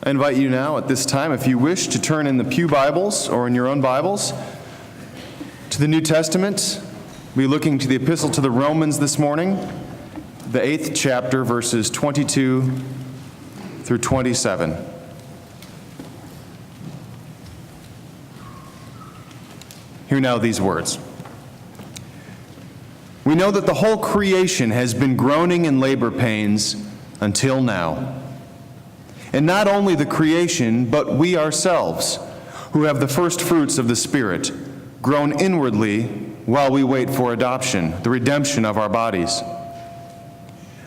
I invite you now at this time, if you wish, to turn in the pew Bibles or in your own Bibles to the New Testament. We'll be looking to the Epistle to the Romans this morning, the 8th chapter, verses 22 through 27. Hear now these words. We know that the whole creation has been groaning in labor pains until now. And not only the creation, but we ourselves, who have the first fruits of the Spirit, groan inwardly while we wait for adoption, the redemption of our bodies.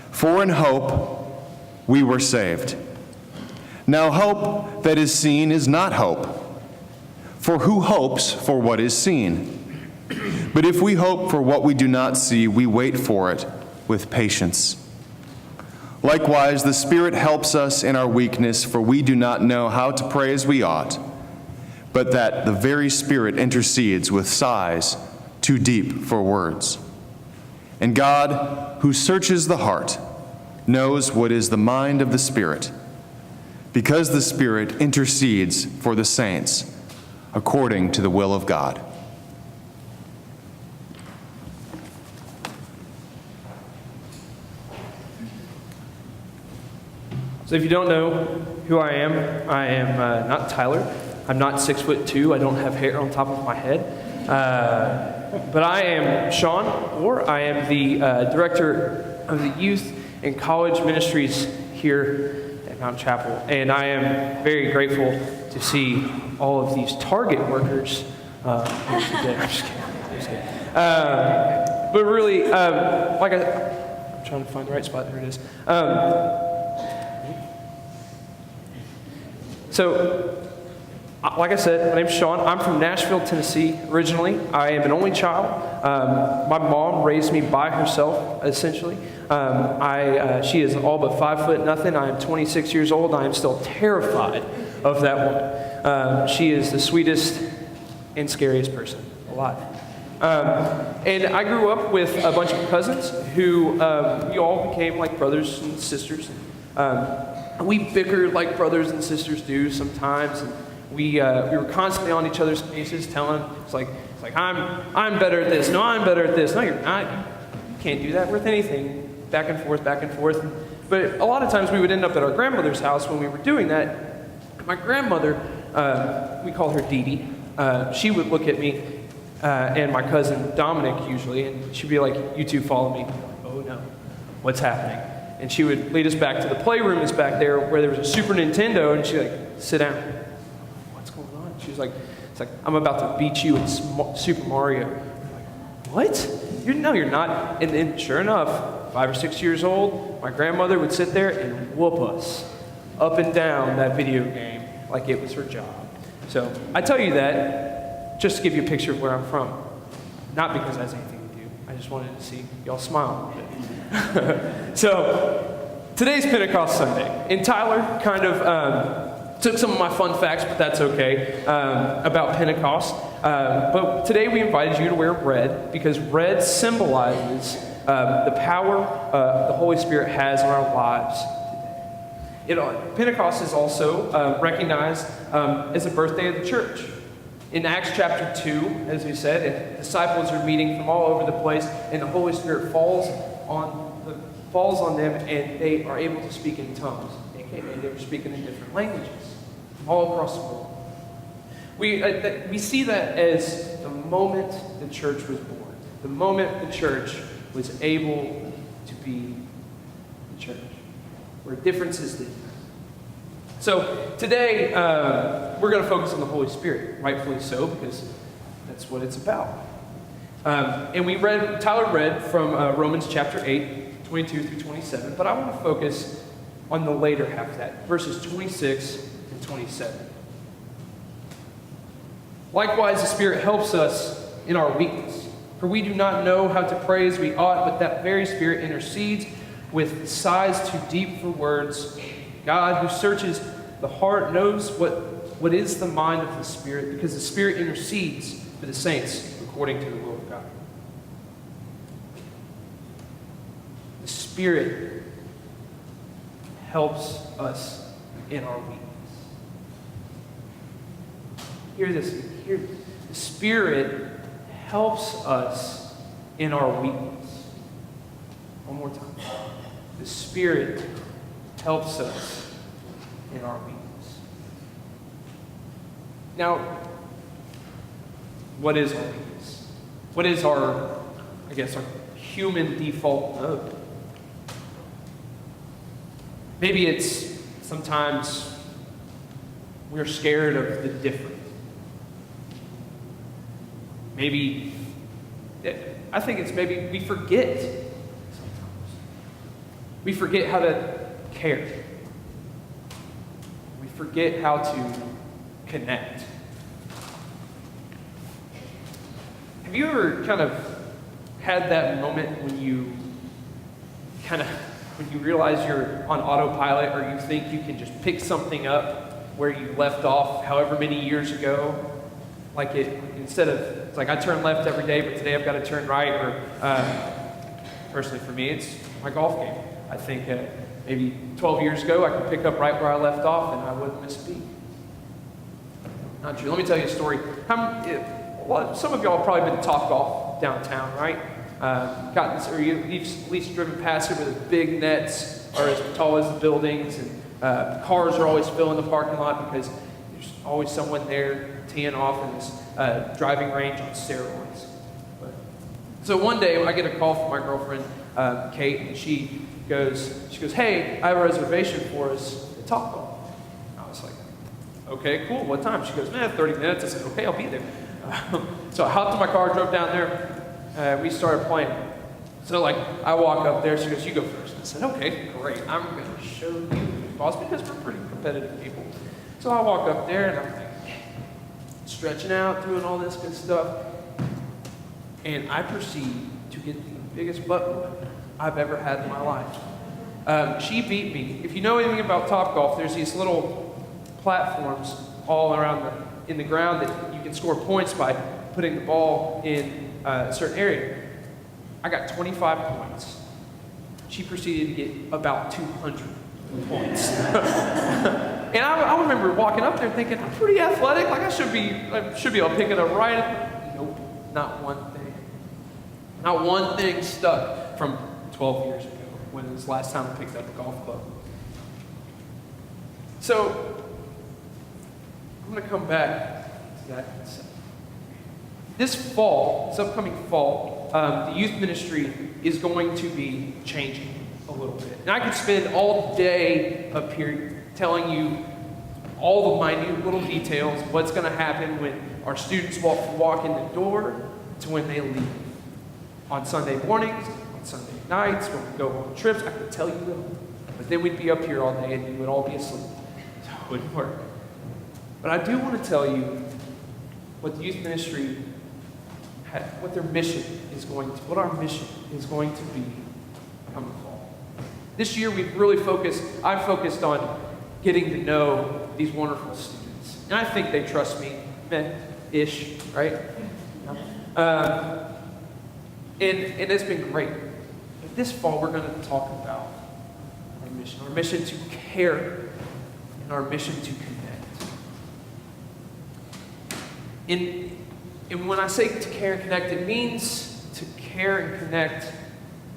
For in hope we were saved. Now hope that is seen is not hope. For who hopes for what is seen? But if we hope for what we do not see, we wait for it with patience. Likewise, the Spirit helps us in our weakness, for we do not know how to pray as we ought, but that the very Spirit intercedes with sighs too deep for words. And God, who searches the heart, knows what is the mind of the Spirit, because the Spirit intercedes for the saints according to the will of God. So if you don't know who I am not Tyler. I'm not 6'2". I don't have hair on top of my head. But I am Sean Orr. I am the director of the youth and college ministries here at Mount Chapel. And I am very grateful to see all of these Target workers here today. I'm just kidding. But really, I'm trying to find the right spot. There it is. So, like I said, my name's Sean. I'm from Nashville, Tennessee, originally. I am an only child. My mom raised me by herself, essentially. She is all but 5 foot nothing. I am 26 years old. I am still terrified of that woman. She is the sweetest and scariest person alive. And I grew up with a bunch of cousins who we all became like brothers and sisters. We bickered like brothers and sisters do sometimes. And we were constantly on each other's faces, telling it's like I'm better at this. No, I'm better at this. No, you're not. You can't do that with anything. Back and forth, back and forth. But a lot of times we would end up at our grandmother's house when we were doing that. My grandmother, we call her Dee Dee. She would look at me and my cousin Dominic usually, and she'd be like, "You two follow me." Oh no, what's happening? And she would lead us back to the playroom that's back there where there was a Super Nintendo, and she'd like, "Sit down." What's going on? She was like, "It's like, I'm about to beat you in Super Mario." I'm like, what? No, you're not. And then sure enough, 5 or 6 years old, my grandmother would sit there and whoop us up and down that video game like it was her job. So I tell you that just to give you a picture of where I'm from. Not because that has anything to do. I just wanted to see y'all smile a little bit. So, today's Pentecost Sunday, and Tyler kind of took some of my fun facts, but that's okay, about Pentecost. But today we invited you to wear red, because red symbolizes the power the Holy Spirit has in our lives today. Pentecost is also recognized as the birthday of the church. In Acts chapter 2, as we said, disciples are meeting from all over the place, and the Holy Spirit falls on them, and they are able to speak in tongues, aka they were speaking in different languages all across the world. We see that as the moment the church was born, the moment the church was able to be the church, where differences didn't matter. So today we're going to focus on the Holy Spirit, rightfully so, because that's what it's about. And Tyler read from Romans chapter 8, 22 through 27, but I want to focus on the later half of that, verses 26 and 27. Likewise, the Spirit helps us in our weakness, for we do not know how to pray as we ought, but that very Spirit intercedes with sighs too deep for words. God, who searches the heart, knows what is the mind of the Spirit, because the Spirit intercedes for the saints according to the will of God. The Spirit helps us in our weakness. hear this. Hear this. The Spirit helps us in our weakness. One more time. The Spirit helps us in our weakness. Now, what is our weakness? What is our human default mode? Maybe it's sometimes we're scared of the different. Maybe, I think it's maybe we forget sometimes. We forget how to care. We forget how to connect. Have you ever kind of had that moment when you realize you're on autopilot, or you think you can just pick something up where you left off however many years ago? Like it's like I turn left every day, but today I've got to turn right. Or personally for me, it's my golf game. I think maybe 12 years ago I could pick up right where I left off and I wouldn't miss a beat. Not true. Let me tell you a story. Some of y'all have probably been to Topgolf downtown, right? You've at least driven past it where the big nets are as tall as the buildings, and cars are always filling the parking lot because there's always someone there teeing off in this driving range on steroids. So one day I get a call from my girlfriend, Kate, and she goes, "Hey, I have a reservation for us at Topgolf." I was like, "Okay, cool. What time?" She goes, 30 minutes. I said, "Okay, I'll be there." So I hopped in my car, drove down there. We started playing. So I walk up there. She goes, "You go first." I said, "Okay, great. I'm going to show you who's boss," because we're pretty competitive people. So I walk up there and I'm like, stretching out, doing all this good stuff. And I proceed to get the biggest butt whooping I've ever had in my life. She beat me. If you know anything about Topgolf, there's these little platforms all around in the ground that you can score points by putting the ball in a certain area. I got 25 points. She proceeded to get about 200 points. And I remember walking up there thinking, I'm pretty athletic, I should be able to pick it up right. Nope, not one thing. Not one thing stuck from 12 years ago, when it was the last time I picked up a golf club. So, I'm going to come back to that in a second. This upcoming fall, the youth ministry is going to be changing a little bit. And I could spend all day up here telling you all the minute little details of what's going to happen when our students walk in the door to when they leave. On Sunday mornings, on Sunday nights, when we go on trips, I could tell you them. But then we'd be up here all day and you would all be asleep. So it wouldn't work. But I do want to tell you what the youth ministry, what their mission is going to, what our mission is going to be come the fall. This year I've focused on getting to know these wonderful students. And I think they trust me, ish, right? And it's been great. But this fall we're going to talk about our mission to care, and our mission to connect. And when I say to care and connect, it means to care and connect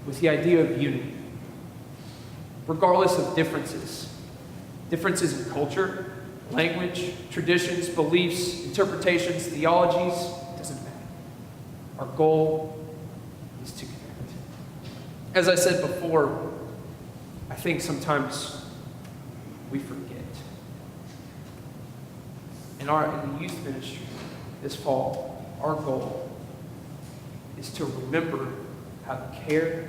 with the idea of unity, regardless of differences. Differences in culture, language, traditions, beliefs, interpretations, theologies, it doesn't matter. Our goal is to connect. As I said before, I think sometimes we forget. In the youth ministry this fall, our goal is to remember how to care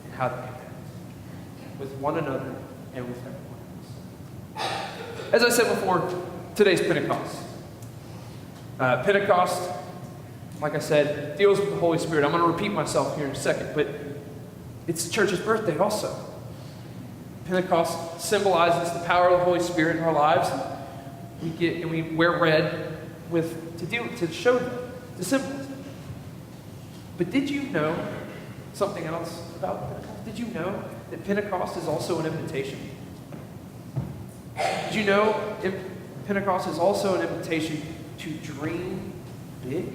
and how to connect with one another and with everyone else. As I said before, today's Pentecost. Pentecost, like I said, deals with the Holy Spirit. I'm going to repeat myself here in a second, but it's the church's birthday also. Pentecost symbolizes the power of the Holy Spirit in our lives. And we wear red to show them, to symbolize it. But did you know something else about Pentecost? Did you know that Pentecost is also an invitation? Did you know Pentecost is also an invitation to dream big?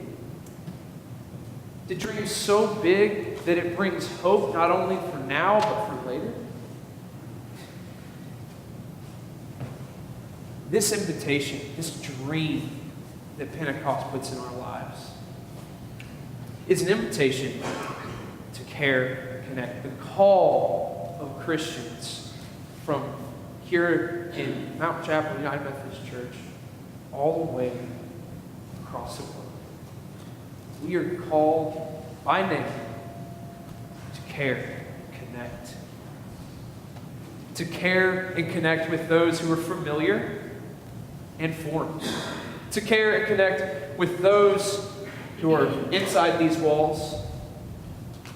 To dream so big that it brings hope not only for now, but for later? This invitation, this dream that Pentecost puts in our lives, is an invitation to care and connect. The call of Christians from here in Mount Chapel United Methodist Church all the way across the world. We are called by name to care, connect. To care and connect with those who are familiar and foreign. To care and connect with those who are inside these walls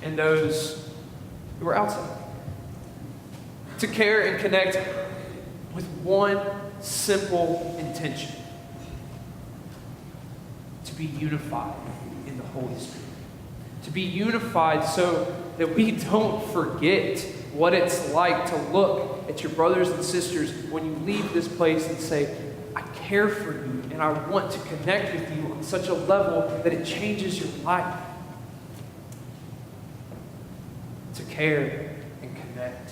and those who are outside. To care and connect with one simple intention: to be unified in the Holy Spirit. To be unified so that we don't forget what it's like to look at your brothers and sisters when you leave this place and say, I care for you and I want to connect with you on such a level that it changes your life. To care and connect.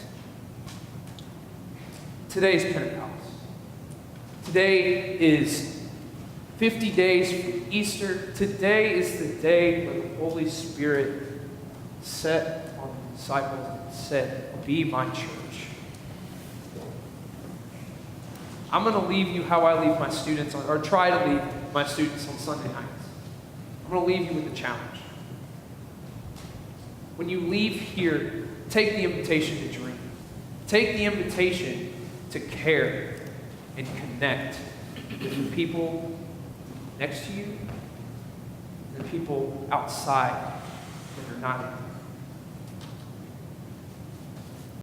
Today's Pentecost. Today is 50 days from Easter. Today is the day where the Holy Spirit set on the disciples and said, be my church. I'm going to leave you how I leave my students, or try to leave my students on Sunday nights. I'm going to leave you with a challenge. When you leave here, take the invitation to dream. Take the invitation to care and connect with the people next to you and the people outside that are not in.